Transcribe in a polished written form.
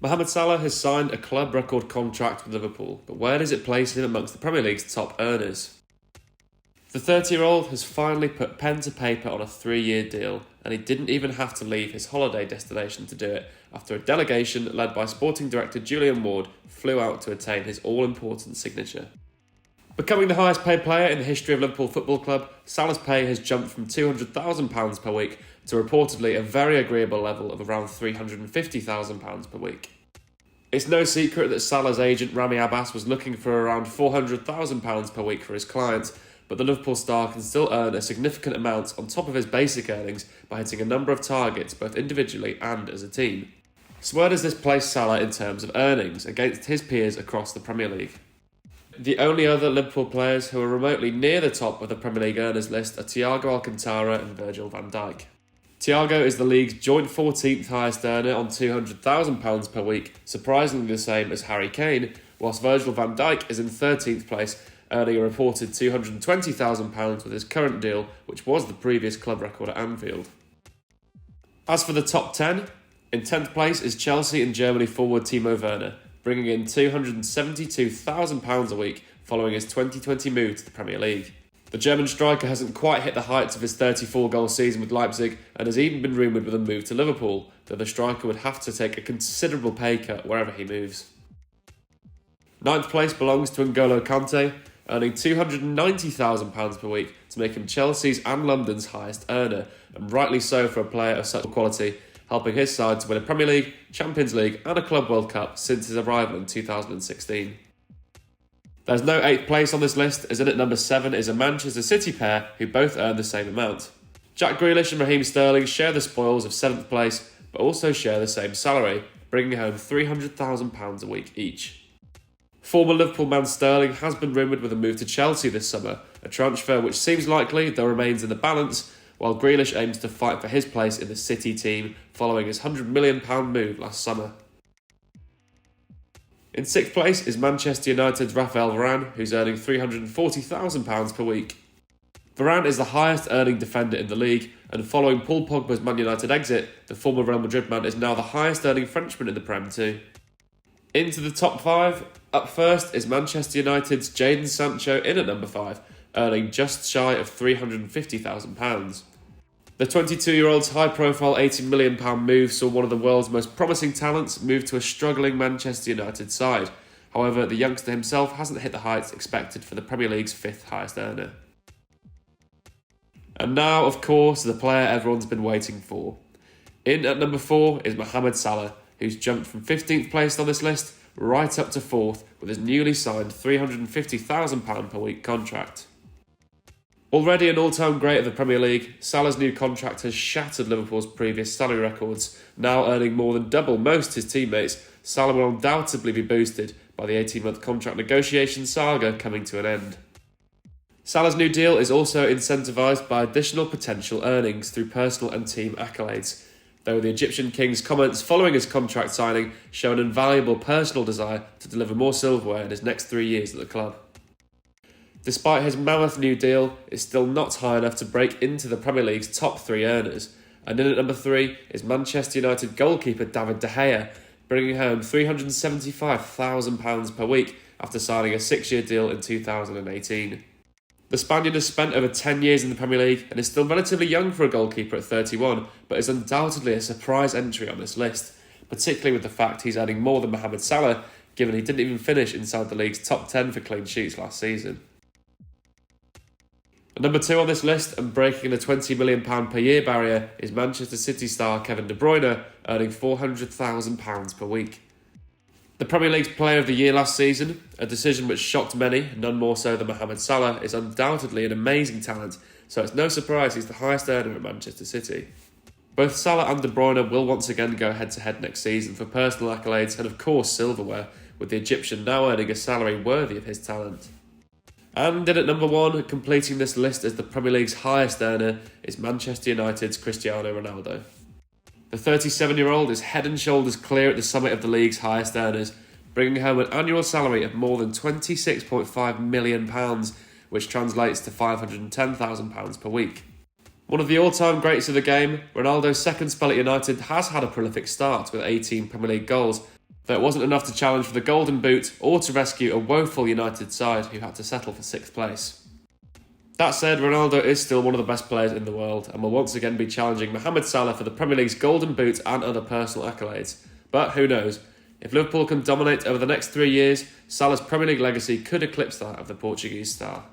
Mohamed Salah has signed a club record contract with Liverpool, but where does it place him amongst the Premier League's top earners? The 30-year-old has finally put pen to paper on a 3-year deal, and he didn't even have to leave his holiday destination to do it after a delegation led by sporting director Julian Ward flew out to attain his all-important signature. Becoming the highest paid player in the history of Liverpool Football Club, Salah's pay has jumped from £200,000 per week to reportedly a very agreeable level of around £350,000 per week. It's no secret that Salah's agent Rami Abbas was looking for around £400,000 per week for his clients, but the Liverpool star can still earn a significant amount on top of his basic earnings by hitting a number of targets both individually and as a team. So where does this place Salah in terms of earnings against his peers across the Premier League? The only other Liverpool players who are remotely near the top of the Premier League earners list are Thiago Alcantara and Virgil van Dijk. Thiago is the league's joint 14th highest earner on £200,000 per week, surprisingly the same as Harry Kane, whilst Virgil van Dijk is in 13th place, earning a reported £220,000 with his current deal, which was the previous club record at Anfield. As for the top 10, in 10th place is Chelsea and Germany forward TIMO Werner, bringing in £272,000 a week following his 2020 move to the Premier League. The German striker hasn't quite hit the heights of his 34-goal season with Leipzig and has even been rumoured with a move to Liverpool, though the striker would have to take a considerable pay cut wherever he moves. 9th place belongs to N'Golo Kante, earning £290,000 per week to make him Chelsea's and London's highest earner, and rightly so for a player of such quality, helping his side to win a Premier League, Champions League and a Club World Cup since his arrival in 2016. There's no 8th place on this list, as in at number 7 is a Manchester City pair who both earn the same amount. Jack Grealish and Raheem Sterling share the spoils of 7th place, but also share the same salary, bringing home £300,000 a week each. Former Liverpool man Sterling has been rumoured with a move to Chelsea this summer, a transfer which seems likely though remains in the balance, while Grealish aims to fight for his place in the City team following his £100 million move last summer. In 6th place is Manchester United's Raphael Varane, who's earning £340,000 per week. Varane is the highest earning defender in the league, and following Paul Pogba's Man United exit, the former Real Madrid man is now the highest earning Frenchman in the Prem too. Into the top 5, up first is Manchester United's Jadon Sancho in at number 5, earning just shy of £350,000. The 22-year-old's high-profile £80 million move saw one of the world's most promising talents move to a struggling Manchester United side. However, the youngster himself hasn't hit the heights expected for the Premier League's 5th highest earner. And now, of course, the player everyone's been waiting for. In at number 4 is Mohamed Salah, who's jumped from 15th place on this list right up to 4th with his newly signed £350,000 per week contract. Already an all-time great of the Premier League, Salah's new contract has shattered Liverpool's previous salary records. Now earning more than double most his teammates, Salah will undoubtedly be boosted by the 18-month contract negotiation saga coming to an end. Salah's new deal is also incentivised by additional potential earnings through personal and team accolades, though the Egyptian King's comments following his contract signing show an invaluable personal desire to deliver more silverware in his next 3 years at the club. Despite his mammoth new deal, it's still not high enough to break into the Premier League's top 3 earners, and in at number 3 is Manchester United goalkeeper David De Gea, bringing home £375,000 per week after signing a 6-year deal in 2018. The Spaniard has spent over 10 years in the Premier League and is still relatively young for a goalkeeper at 31, but is undoubtedly a surprise entry on this list, particularly with the fact he's earning more than Mohamed Salah, given he didn't even finish inside the league's top 10 for clean sheets last season. At number 2 on this list, and breaking the £20 million per year barrier, is Manchester City star Kevin De Bruyne, earning £400,000 per week. The Premier League's Player of the Year last season, a decision which shocked many, none more so than Mohamed Salah, is undoubtedly an amazing talent, so it's no surprise he's the highest earner at Manchester City. Both Salah and De Bruyne will once again go head-to-head next season for personal accolades and of course silverware, with the Egyptian now earning a salary worthy of his talent. And in at number 1, completing this list as the Premier League's highest earner, is Manchester United's Cristiano Ronaldo. The 37-year-old is head and shoulders clear at the summit of the league's highest earners, bringing home an annual salary of more than £26.5 million, which translates to £510,000 per week. One of the all-time greats of the game, Ronaldo's second spell at United has had a prolific start with 18 Premier League goals, though it wasn't enough to challenge for the Golden Boot or to rescue a woeful United side who had to settle for 6th place. That said, Ronaldo is still one of the best players in the world and will once again be challenging Mohamed Salah for the Premier League's Golden Boot and other personal accolades. But who knows? If Liverpool can dominate over the next 3 years, Salah's Premier League legacy could eclipse that of the Portuguese star.